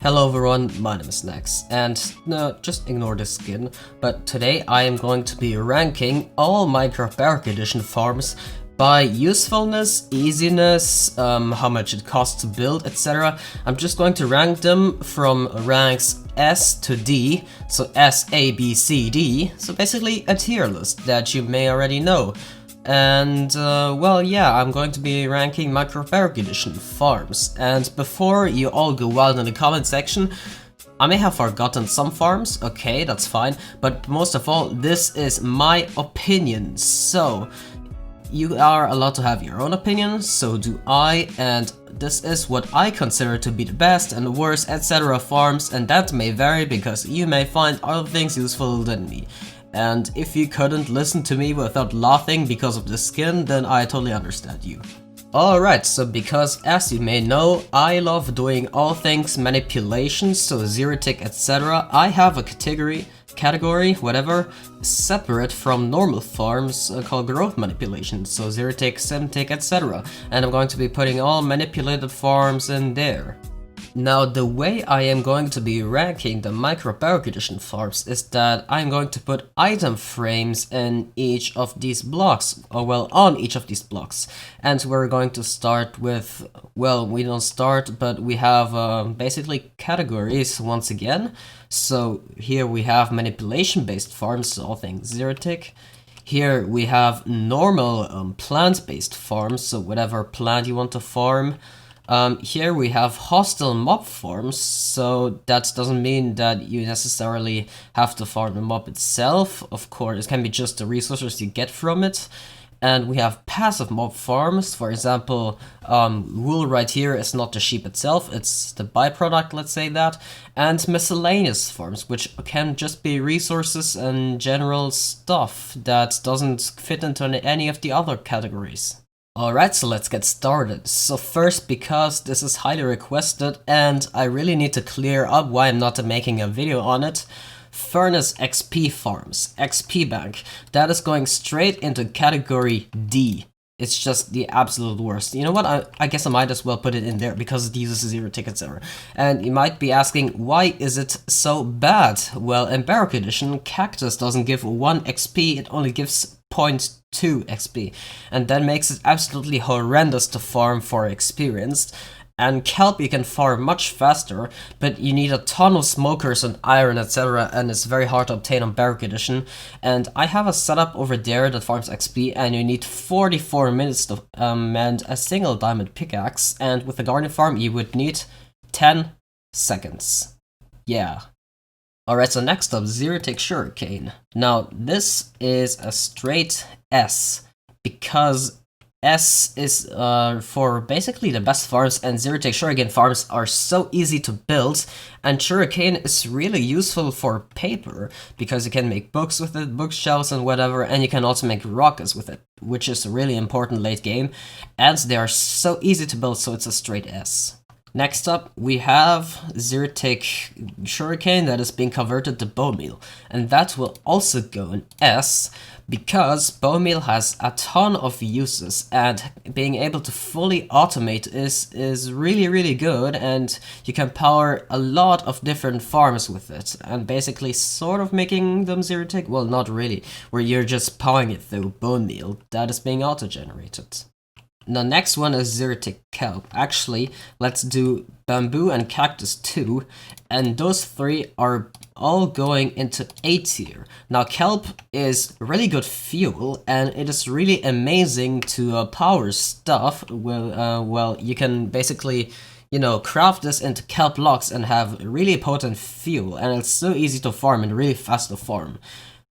Hello everyone, my name is Nex, and no, just ignore the skin, but today I am going to be ranking all Minecraft Bedrock Edition farms by usefulness, easiness, how much it costs to build, etc. I'm just going to rank them from ranks S to D, so S, A, B, C, D, so basically a tier list that you may already know. And, well, yeah, I'm going to be ranking Minecraft Bedrock Edition farms. And before you all go wild in the comment section, I may have forgotten some farms, okay, that's fine, but most of all, this is my opinion, so you are allowed to have your own opinion, so do I, and this is what I consider to be the best and the worst, etc. farms, and that may vary because you may find other things useful than me. And if you couldn't listen to me without laughing because of the skin, then I totally understand you. Alright, so because as you may know, I love doing all things manipulation, so Zerotick, etc. I have a category, whatever, separate from normal farms called growth manipulation, so Zerotick, Simtick, etc. And I'm going to be putting all manipulated farms in there. Now, the way I am going to be ranking the Minecraft Bedrock Edition farms is that I'm going to put item frames in each of these blocks, or well, on each of these blocks. And we're going to start with, well, we don't start, but we have basically categories once again. So here we have manipulation-based farms, so all things Zerotick. Here we have normal plant-based farms, so whatever plant you want to farm. Here we have hostile mob farms, so that doesn't mean that you necessarily have to farm the mob itself. Of course, it can be just the resources you get from it. And we have passive mob farms, for example, wool right here is not the sheep itself, it's the byproduct, let's say that. And miscellaneous farms, which can just be resources and general stuff that doesn't fit into any of the other categories. Alright, so let's get started. So first, because this is highly requested and I really need to clear up why I'm not making a video on it, Furnace XP farms, XP bank, that is going straight into category D. It's just the absolute worst. You know what, I guess I might as well put it in there because it uses Zerotick, etc. And you might be asking, why is it so bad? Well, in Bedrock Edition, Cactus doesn't give 1 XP, it only gives 0.2 XP, and that makes it absolutely horrendous to farm for experienced. And kelp you can farm much faster, but you need a ton of smokers and iron, etc. and it's very hard to obtain on Bedrock Edition. And I have a setup over there that farms XP, and you need 44 minutes to mend a single diamond pickaxe, and with a garden farm you would need 10 seconds. Yeah. Alright, so next up, Zerotick Sugarcane. Now, this is a straight S, because S is for basically the best farms, and Zerotick Sugarcane farms are so easy to build, and sugarcane is really useful for paper, because you can make books with it, bookshelves and whatever, and you can also make rockets with it, which is really important late game, and they are so easy to build, so it's a straight S. Next up, we have Zerotick Sugarcane that is being converted to Bonemeal, and that will also go in S, because Bonemeal has a ton of uses, and being able to fully automate is really good, and you can power a lot of different farms with it, and basically sort of making them Zerotick, well, not really, where you're just powering it through Bonemeal that is being auto-generated. The next one is Zerotick Kelp. Actually, let's do Bamboo and Cactus too, and those three are all going into A tier. Now, Kelp is really good fuel, and it is really amazing to power stuff. Well, you can basically, you know, craft this into kelp blocks and have really potent fuel, and it's so easy to farm and really fast to farm.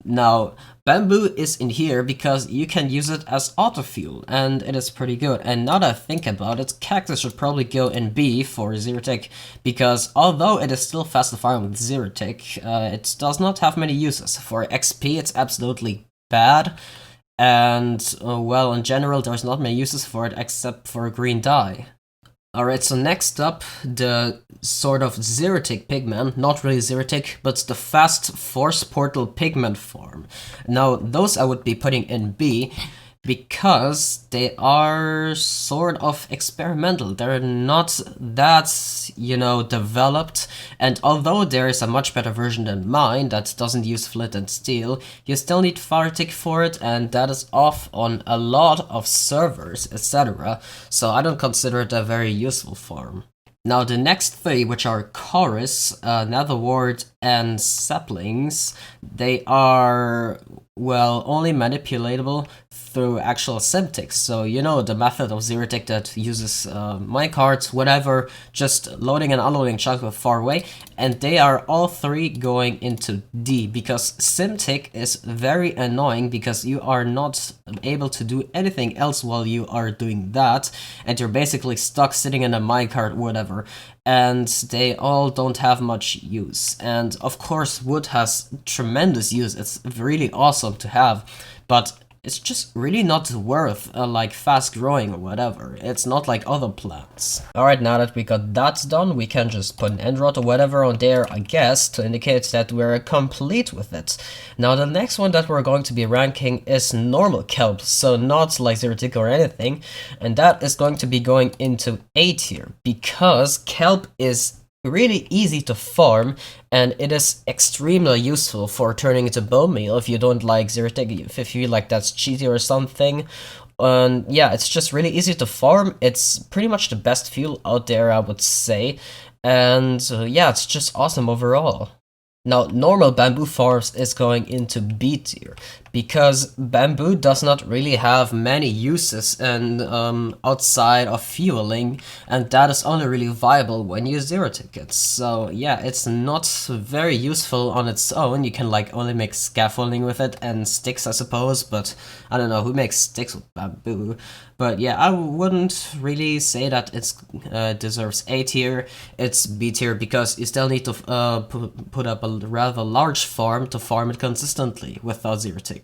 Now, bamboo is in here because you can use it as auto fuel, and it is pretty good. And now that I think about it, cactus should probably go in B for Zerotick, because although it is still fast to farm with Zerotick, it does not have many uses. For XP, it's absolutely bad, and well, in general, there's not many uses for it except for green dye. Alright, so next up, the sort of Zerotick Pigman, not really Zerotick, but the fast force portal Pigman farm. Now, those I would be putting in B, because they are sort of experimental. They're not that, developed, and although there is a much better version than mine that doesn't use flint and steel, you still need Fartik for it, and that is off on a lot of servers, etc. So I don't consider it a very useful farm. Now the next three, which are Chorus, Netherward, and Saplings, they are, well, only manipulatable through actual Simtics. So, the method of Zerotick that uses minecarts, whatever, just loading and unloading chunks far away. And they are all three going into D, because Simtick is very annoying because you are not able to do anything else while you are doing that. And you're basically stuck sitting in a minecart, whatever. And they all don't have much use. And of course, wood has tremendous use. It's really awesome to have, but it's just really not worth like fast growing or whatever. It's not like other plants. Alright, now that we got that done, we can just put an end rod or whatever on there, I guess, to indicate that we're complete with it. Now the next one that we're going to be ranking is normal kelp, so not like Zerotick or anything, and that is going to be going into A tier, because kelp is really easy to farm, and it is extremely useful for turning into Bonemeal if you don't like Zerotick, if you feel like that's cheaty or something. Yeah, it's just really easy to farm. It's pretty much the best fuel out there, I would say, and yeah, it's just awesome overall. Now, normal bamboo farms is going into B tier, because bamboo does not really have many uses and outside of fueling, and that is only really viable when you Zerotick it. So yeah, it's not very useful on its own. You can like only make scaffolding with it and sticks, I suppose, but I don't know who makes sticks with bamboo. But yeah, I wouldn't really say that it deserves A tier. It's B tier because you still need to put up a rather large farm to farm it consistently without Zerotick.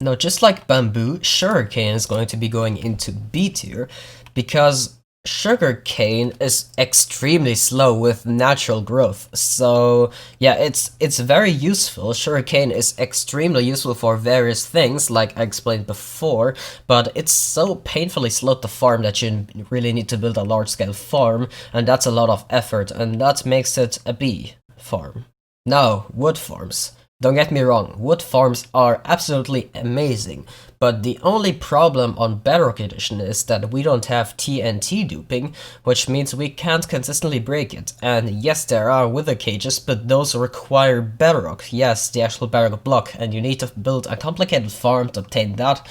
Now, just like bamboo, sugarcane is going to be going into B tier, because sugarcane is extremely slow with natural growth. So yeah, it's very useful. Sugarcane is extremely useful for various things, like I explained before, but it's so painfully slow to farm that you really need to build a large-scale farm, and that's a lot of effort, and that makes it a B farm. Now, wood farms. Don't get me wrong, wood farms are absolutely amazing, but the only problem on Bedrock Edition is that we don't have TNT duping, which means we can't consistently break it. And yes, there are wither cages, but those require bedrock. Yes, the actual bedrock block, and you need to build a complicated farm to obtain that.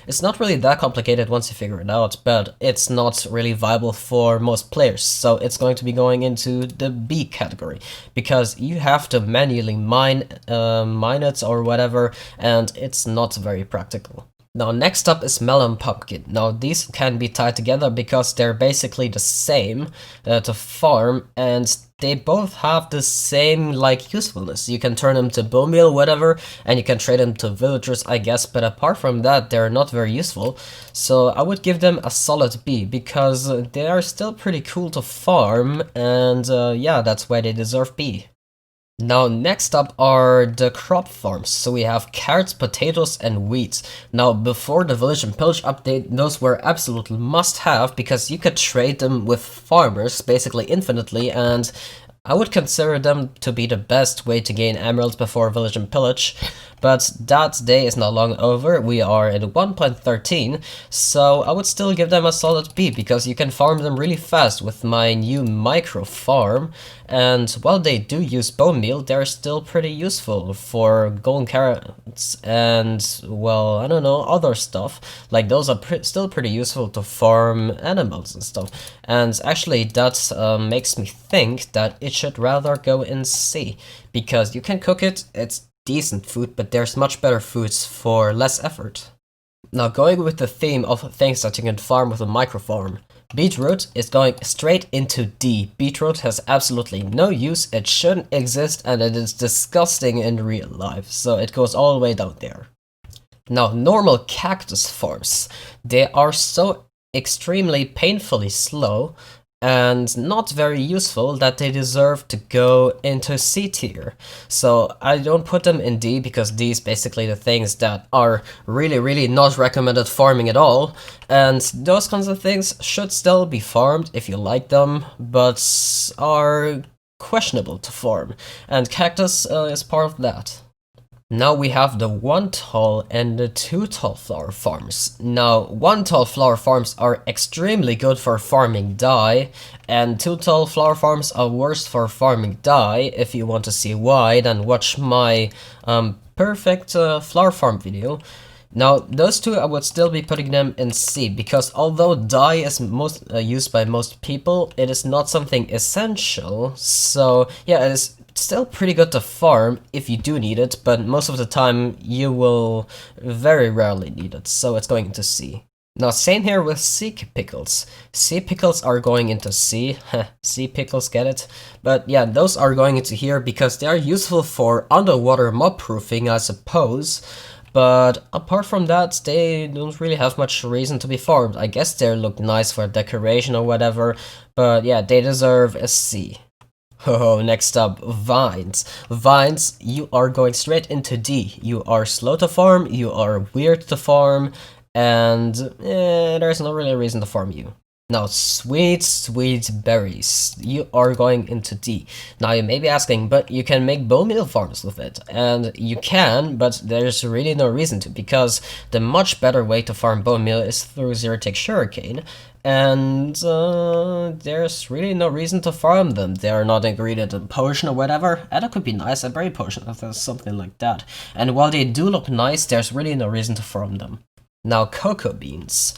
It's not really that complicated once you figure it out, but it's not really viable for most players, so it's going to be going into the B category, because you have to manually mine it or whatever, and it's not very practical. Now, next up is melon pumpkin. Now, these can be tied together because they're basically the same to farm, and they both have the same like usefulness. You can turn them to Bonemeal, whatever, and you can trade them to villagers, I guess, but apart from that, they're not very useful. So I would give them a solid B, because they are still pretty cool to farm, and yeah, that's why they deserve B. Now, next up are the crop farms. So we have carrots, potatoes, and wheat. Now, before the Village and Pillage update, those were absolutely must-have, because you could trade them with farmers basically infinitely, and I would consider them to be the best way to gain emeralds before Village and Pillage, but that day is not long over. We are in 1.13, so I would still give them a solid B, because you can farm them really fast with my new micro farm, and while they do use bone meal, they're still pretty useful for golden carrots and, well, I don't know, other stuff. Like, those are still pretty useful to farm animals and stuff, and actually that makes me think that it should rather go in C, because you can cook it, it's decent food, but there's much better foods for less effort. Now, going with the theme of things that you can farm with a micro farm, beetroot is going straight into D. Beetroot has absolutely no use, it shouldn't exist, and it is disgusting in real life, so it goes all the way down there. Now, normal cactus farms, they are so extremely painfully slow, and not very useful that they deserve to go into C tier. So I don't put them in D because D is basically the things that are really not recommended farming at all, and those kinds of things should still be farmed if you like them, but are questionable to farm, and cactus is part of that. Now we have the 1 tall and the 2 tall flower farms. Now 1 tall flower farms are extremely good for farming dye, and 2 tall flower farms are worse for farming dye. If you want to see why, then watch my perfect flower farm video. Now those two I would still be putting them in C, because although dye is most used by most people, it is not something essential. So yeah, it is still pretty good to farm if you do need it, but most of the time you will very rarely need it, so it's going into C. Now same here with sea pickles. Sea pickles are going into C. Sea pickles, get it? But yeah, those are going into here because they are useful for underwater mob proofing, I suppose. But apart from that, they don't really have much reason to be farmed. I guess they look nice for decoration or whatever, but yeah, they deserve a C. Oh, next up, vines. Vines, you are going straight into D. You are slow to farm, you are weird to farm, and there's not really a reason to farm you. Now, sweet berries. You are going into D. Now, you may be asking, but you can make Bonemeal farms with it. And you can, but there's really no reason to, because the much better way to farm Bonemeal is through Zerotick Sugarcane. And there's really no reason to farm them. They are not ingredient in potion or whatever. And that could be nice, a berry potion, if there's something like that. And while they do look nice, there's really no reason to farm them. Now, cocoa beans.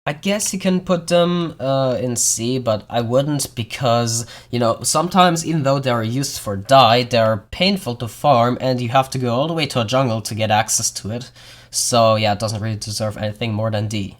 I guess you can put them in C, but I wouldn't, because, you know, sometimes even though they are used for dye, they are painful to farm and you have to go all the way to a jungle to get access to it. So yeah, it doesn't really deserve anything more than D.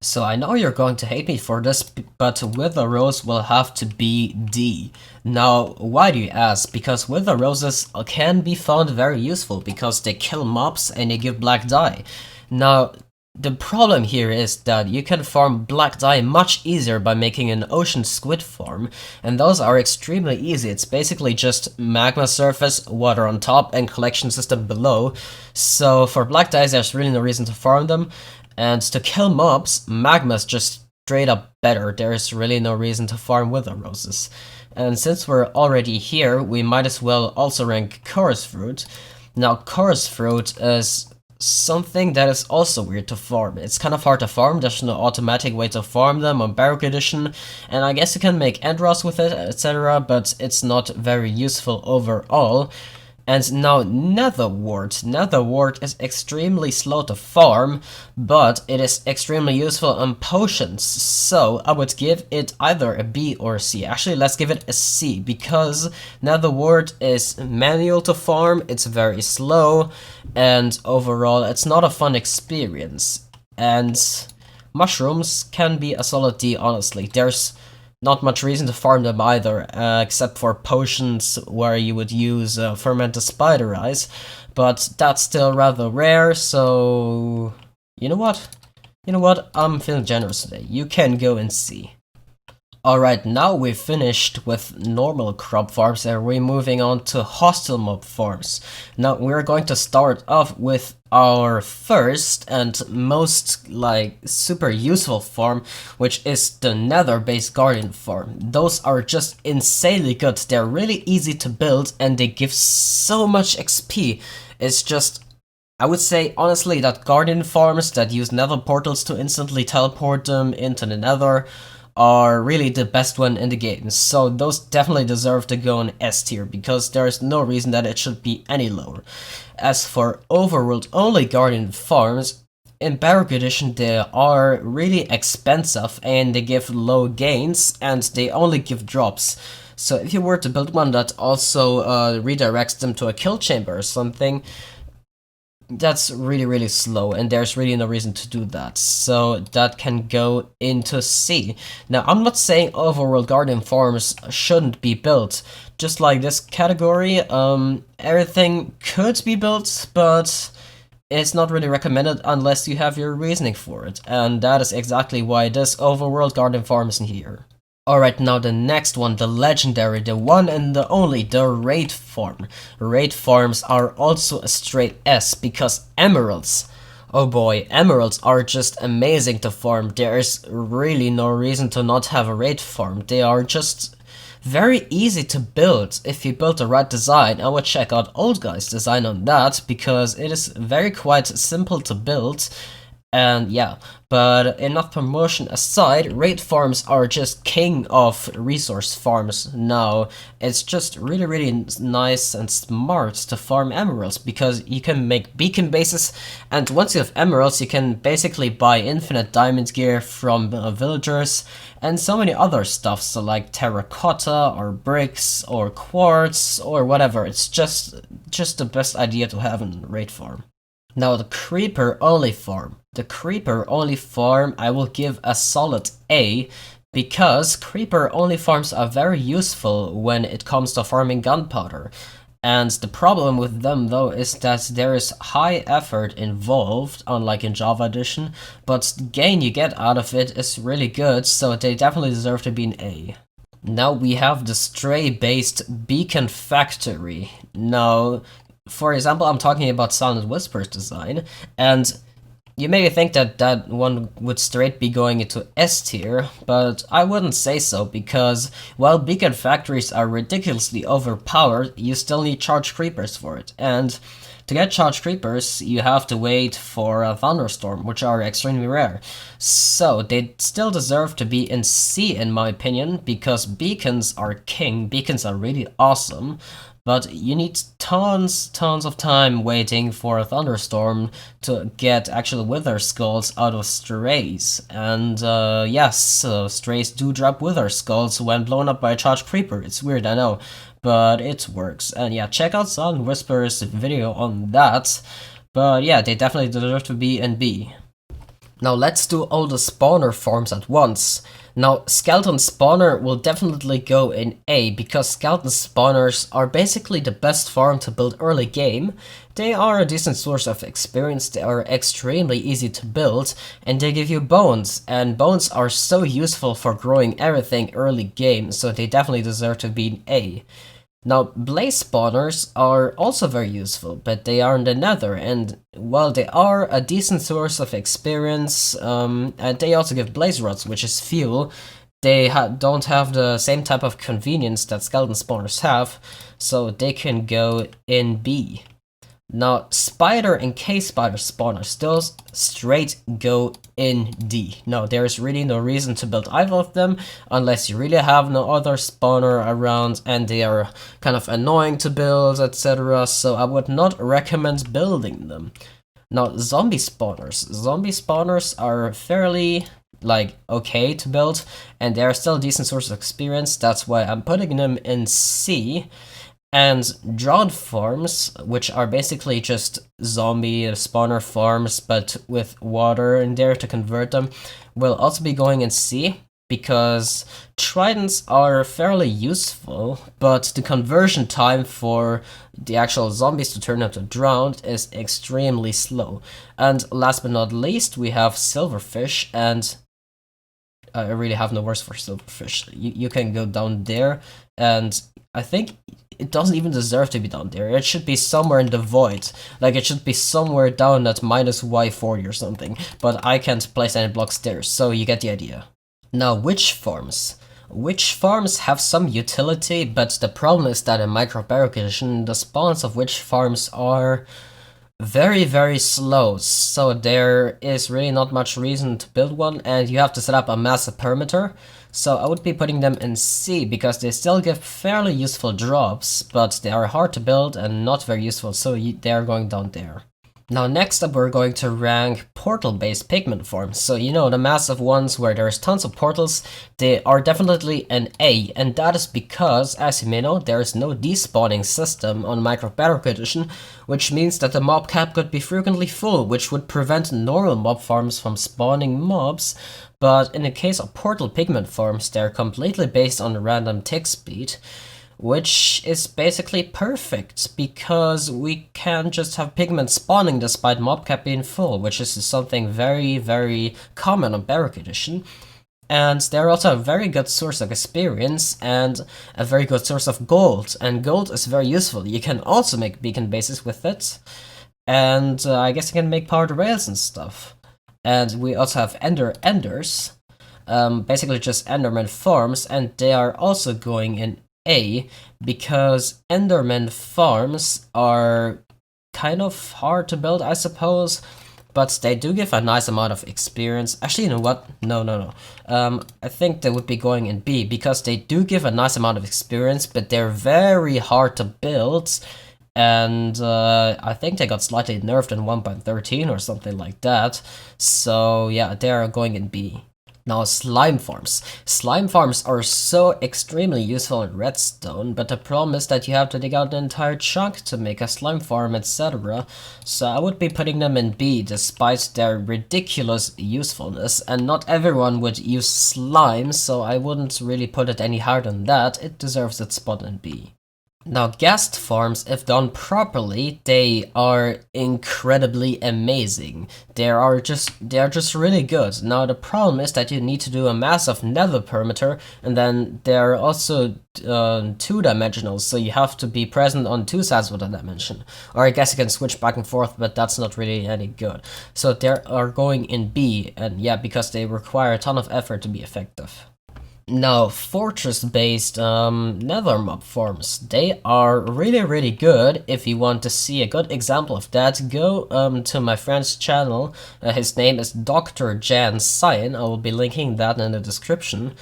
So I know you're going to hate me for this, but Wither Rose will have to be D. Now, why do you ask? Because Wither Roses can be found very useful because they kill mobs and they give black dye. Now, the problem here is that you can farm black dye much easier by making an ocean squid farm, and those are extremely easy. It's basically just magma surface, water on top, and collection system below. So for black dyes, there's really no reason to farm them, and to kill mobs, magma's just straight up better. There's really no reason to farm Wither Roses. And since we're already here, we might as well also rank Chorus Fruit. Now, Chorus Fruit is something that is also weird to farm. It's kind of hard to farm, there's no automatic way to farm them on Bedrock Edition, and I guess you can make Endros with it, etc., but it's not very useful overall. And now Nether Wart. Nether Wart is extremely slow to farm, but it is extremely useful on potions, so I would give it either a B or a C. Actually, let's give it a C, because Nether Wart is manual to farm, it's very slow, and overall it's not a fun experience. And mushrooms can be a solid D, honestly. There's not much reason to farm them either, except for potions where you would use fermented spider eyes, but that's still rather rare, so you know what? I'm feeling generous today. You can go and see. Alright, now we've finished with normal crop farms and we're moving on to hostile mob farms. Now we're going to start off with our first and most super useful farm, which is the Nether based guardian farm. Those are just insanely good. They're really easy to build and they give so much XP. It's just, I would say honestly that guardian farms that use nether portals to instantly teleport them into the nether are really the best one in the game, so those definitely deserve to go in S tier, because there is no reason that it should be any lower. As for overworld only guardian farms, in Bedrock Edition they are really expensive and they give low gains and they only give drops. So if you were to build one that also redirects them to a kill chamber or something, that's really slow and there's really no reason to do that, so that can go into C. Now I'm not saying overworld guardian farms shouldn't be built, just like this category, everything could be built, but it's not really recommended unless you have your reasoning for it, and that is exactly why this overworld guardian farm is in here. Alright, now the next one, the legendary, the one and the only, the raid farm. Raid farms are also a straight S because emeralds. Oh boy, emeralds are just amazing to farm. There's really no reason to not have a raid farm. They are just very easy to build if you build the right design. I would check out Old Guy's design on that because it is very quite simple to build. And yeah, but enough promotion aside, raid farms are just king of resource farms now. It's just really nice and smart to farm emeralds because you can make beacon bases, and once you have emeralds you can basically buy infinite diamond gear from villagers and so many other stuff, so like terracotta or bricks or quartz or whatever. It's just the best idea to have in raid farm. Now the creeper only farm. The creeper only farm I will give a solid A because creeper only farms are very useful when it comes to farming gunpowder. And the problem with them though is that there is high effort involved, unlike in Java Edition, but the gain you get out of it is really good, so they definitely deserve to be an A. Now we have the stray-based beacon factory. Now, for example, I'm talking about Silentwisperer's design, and you may think that that one would straight be going into S tier, but I wouldn't say so, because while beacon factories are ridiculously overpowered, you still need charged creepers for it, and to get charged creepers, you have to wait for a thunderstorm, which are extremely rare. So they still deserve to be in C in my opinion, because beacons are king, beacons are really awesome. But you need tons of time waiting for a thunderstorm to get actual wither skulls out of strays. And yes, strays do drop wither skulls when blown up by a charged creeper. It's weird, I know, but it works. And yeah, check out Silentwisperer's video on that. But yeah, they definitely deserve to be in B. Now let's do all the spawner farms at once. Now, skeleton spawner will definitely go in A, because skeleton spawners are basically the best farm to build early game. They are a decent source of experience, they are extremely easy to build, and they give you bones, and bones are so useful for growing everything early game, so they definitely deserve to be in A. Now, blaze spawners are also very useful, but they are in the Nether, and while they are a decent source of experience, and they also give blaze rods, which is fuel, they don't have the same type of convenience that skeleton spawners have, so they can go in B. Now, spider and cave spider spawners still straight go in D. No, there's really no reason to build either of them unless you really have no other spawner around and they are kind of annoying to build, etc. So I would not recommend building them. Now, zombie spawners. Zombie spawners are fairly okay to build, and they're still a decent source of experience. That's why I'm putting them in C. And drought farms, which are basically just zombie spawner farms, but with water in there to convert them, will also be going in C, because tridents are fairly useful, but the conversion time for the actual zombies to turn into drowned is extremely slow. And last but not least, we have silverfish, and I really have no words for silverfish. You can go down there, and I think it doesn't even deserve to be down there. It should be somewhere in the void. Like, it should be somewhere down at minus Y40 or something. But I can't place any blocks there, so you get the idea. Now, witch farms. Witch farms have some utility, but the problem is that in Minecraft Bedrock Edition, the spawns of witch farms are very slow, so there is really not much reason to build one, and you have to set up a massive perimeter. So I would be putting them in C, because they still give fairly useful drops, but they are hard to build and not very useful, so they are going down there. Now next up we're going to rank portal-based Pigman farms. So you know, the massive ones where there's tons of portals, they are definitely an A, and that is because, as you may know, there is no despawning system on Minecraft Bedrock Edition, which means that the mob cap could be frequently full, which would prevent normal mob farms from spawning mobs. But in the case of portal Pigman farms, they're completely based on random tick speed, which is basically perfect, because we can just have Pigmen spawning despite mob cap being full, which is something very common on Bedrock Edition. and they're also a very good source of experience and a very good source of gold, and gold is very useful. You can also make beacon bases with it, and I guess you can make powered rails and stuff. And we also have enders, basically just enderman farms, and they are also going in A, because enderman farms are kind of hard to build, I suppose, but they do give a nice amount of experience. Actually, you know what? No. I think they would be going in B, because they do give a nice amount of experience, but they're very hard to build, and I think they got slightly nerfed in 1.13 or something like that. So yeah, they're going in B. Now, slime farms. Slime farms are so extremely useful in redstone, but the problem is that you have to dig out an entire chunk to make a slime farm, etc. So I would be putting them in B despite their ridiculous usefulness, and not everyone would use slime, so I wouldn't really put it any higher than that. It deserves its spot in B. Now, ghast farms, if done properly, they are incredibly amazing. They are just really good. Now, the problem is that you need to do a massive nether perimeter, and then they're also two-dimensional, so you have to be present on two sides of the dimension. Or I guess you can switch back and forth, but that's not really any good. So they are going in B, and yeah, because they require a ton of effort to be effective. Now, fortress-based nether mob farms, they are really good. If you want to see a good example of that, go to my friend's channel. His name is DrJanCyan. I will be linking that in the description.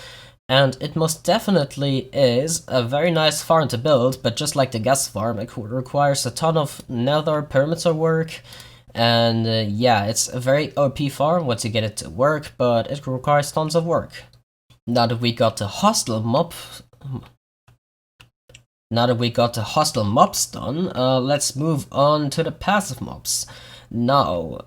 And it most definitely is a very nice farm to build, but just like the ghast farm, it requires a ton of nether perimeter work. And yeah, it's a very OP farm once you get it to work, but it requires tons of work. Now that we got the hostile mobs done, let's move on to the passive mobs. Now,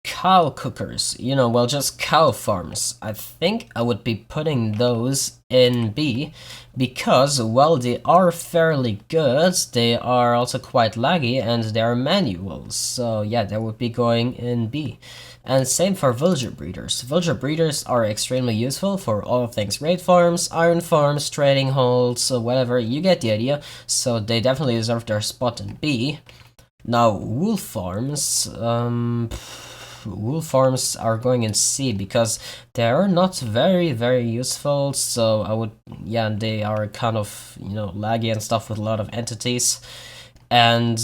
cow cookers, well, just cow farms. I think I would be putting those in B, because, well, they are fairly good, they are also quite laggy, and they are manual, so yeah, they would be going in B. And same for villager breeders. Villager breeders are extremely useful for all things raid farms, iron farms, trading halls, whatever, you get the idea, so they definitely deserve their spot in B. Now, wool farms, are going in C, because they are not very useful, so I would, yeah, they are kind of, laggy and stuff with a lot of entities. And,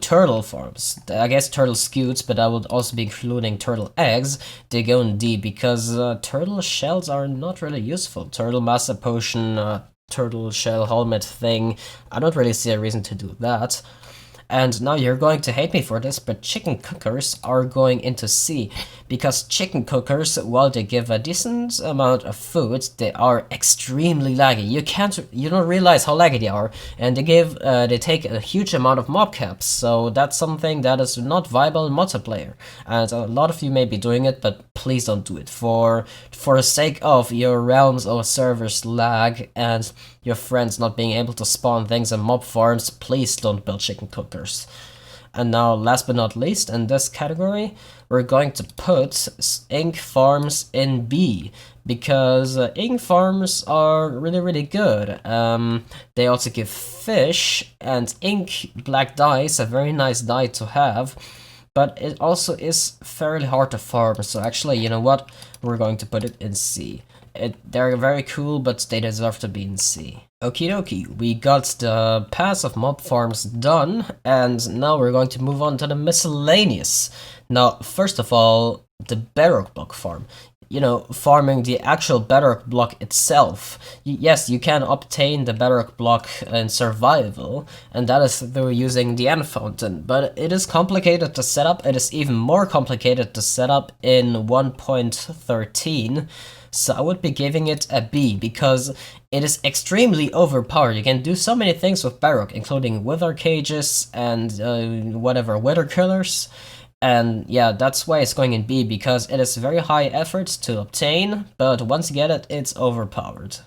turtle farms. I guess turtle scutes, but I would also be including turtle eggs. They go in D, because turtle shells are not really useful. Turtle master potion, turtle shell helmet thing, I don't really see a reason to do that. And now you're going to hate me for this, but chicken cookers are going into C, because chicken cookers, while they give a decent amount of food, they are extremely laggy. You don't realize how laggy they are, and they take a huge amount of mob caps, so that's something that is not viable in multiplayer. And a lot of you may be doing it, but please don't do it for the sake of your realms or servers lag and your friends not being able to spawn things in mob farms. Please don't build chicken cookers. And now, last but not least, in this category, we're going to put ink farms in B, because ink farms are really good. They also give fish, and ink black dye is a very nice dye to have, but it also is fairly hard to farm, so actually, you know what, we're going to put it in C. They're very cool, but they deserve to be in C. Okie dokie, we got the passive mob farms done, and now we're going to move on to the miscellaneous. Now, first of all, the bedrock block farm. Farming the actual bedrock block itself. Yes, you can obtain the bedrock block in survival, and that is through using the end fountain, but it is complicated to set up. It is even more complicated to set up in 1.13, so I would be giving it a B, because it is extremely overpowered. You can do so many things with bedrock, including wither cages and wither killers. And yeah, that's why it's going in B, because it is very high effort to obtain, but once you get it, it's overpowered.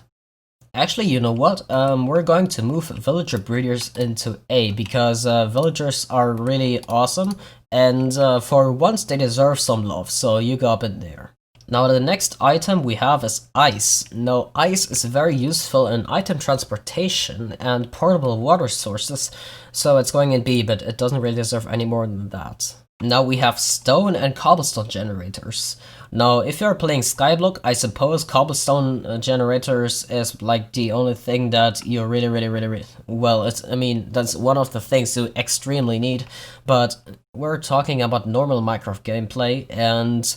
Actually, you know what? We're going to move villager breeders into A, because villagers are really awesome, and for once they deserve some love, so you go up in there. Now the next item we have is ice. Now ice is very useful in item transportation and portable water sources, so it's going in B, but it doesn't really deserve any more than that. Now we have stone and cobblestone generators. Now if you're playing Skyblock, I suppose cobblestone generators is like the only thing that you really well, I mean, that's one of the things you extremely need, but we're talking about normal Minecraft gameplay, and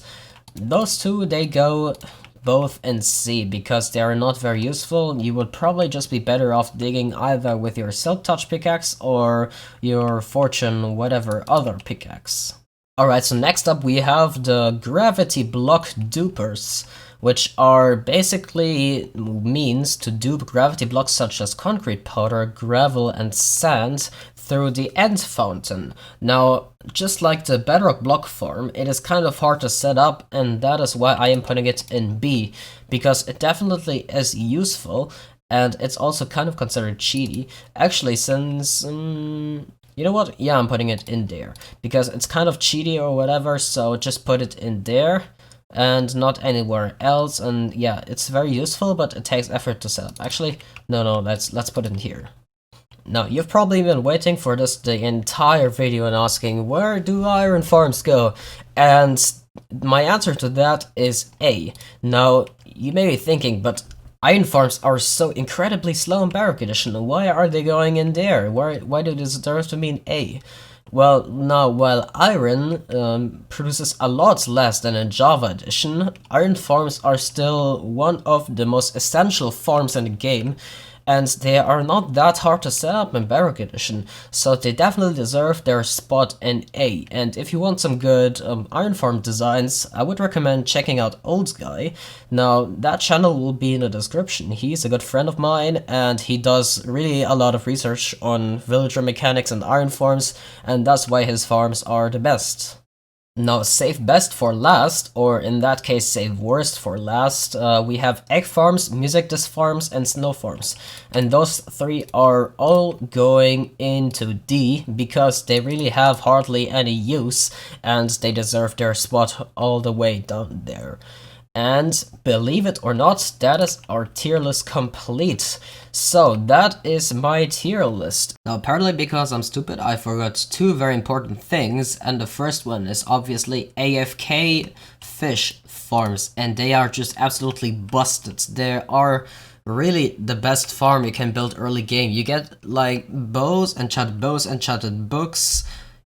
those two, they go both in C because they are not very useful. You would probably just be better off digging either with your Silk Touch pickaxe or your Fortune whatever other pickaxe. Alright, so next up we have the gravity block dupers, which are basically means to dupe gravity blocks such as concrete powder, gravel and sand through the end fountain. Now, just like the bedrock block form, it is kind of hard to set up, and that is why I am putting it in B, because it definitely is useful, and it's also kind of considered cheaty. Actually, since you know what? Yeah, I'm putting it in there, because it's kind of cheaty or whatever, so just put it in there and not anywhere else. And yeah, it's very useful, but it takes effort to set up. Actually, no, let's put it in here. Now, you've probably been waiting for this the entire video and asking, where do iron farms go? And my answer to that is A. Now, you may be thinking, but iron farms are so incredibly slow in Bedrock Edition. Why are they going in there? Why do they deserve to mean A? Well, now, while iron produces a lot less than in Java Edition, iron farms are still one of the most essential farms in the game, and they are not that hard to set up in Bedrock Edition, so they definitely deserve their spot in A. And if you want some good iron farm designs, I would recommend checking out Old Guy. Now, that channel will be in the description. He's a good friend of mine, and he does really a lot of research on villager mechanics and iron farms, and that's why his farms are the best. Now, save best for last, or in that case save worst for last, we have egg farms, music disc farms, and snow farms. And those three are all going into D because they really have hardly any use, and they deserve their spot all the way down there. And believe it or not, that is our tier list complete. So that is my tier list. Now, apparently because I'm stupid, I forgot two very important things, and the first one is obviously AFK fish farms, and they are just absolutely busted. They are really the best farm you can build early game. You get like bows, enchanted books,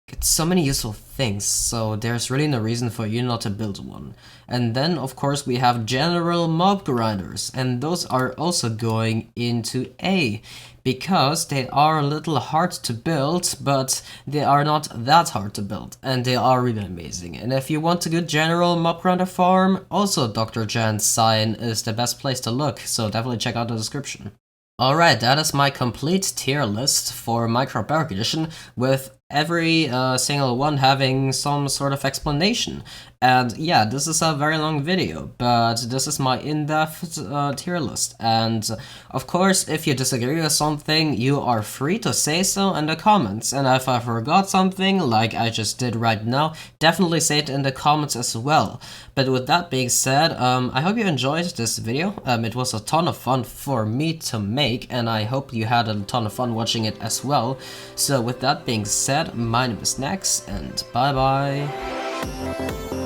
get so many useful things, so there's really no reason for you not to build one. And then of course we have general mob grinders, and those are also going into A because they are a little hard to build, but they are not that hard to build, and they are really amazing. And if you want a good general mob grinder farm, also DrJanCyan is the best place to look, so definitely check out the description. Alright, that is my complete tier list for Minecraft Bedrock Edition, with every single one having some sort of explanation. And yeah, this is a very long video, but this is my in-depth tier list. And of course, if you disagree with something, you are free to say so in the comments. And if I forgot something, like I just did right now, definitely say it in the comments as well. But with that being said, I hope you enjoyed this video. It was a ton of fun for me to make, and I hope you had a ton of fun watching it as well. So with that being said, my name is Nex, and bye bye.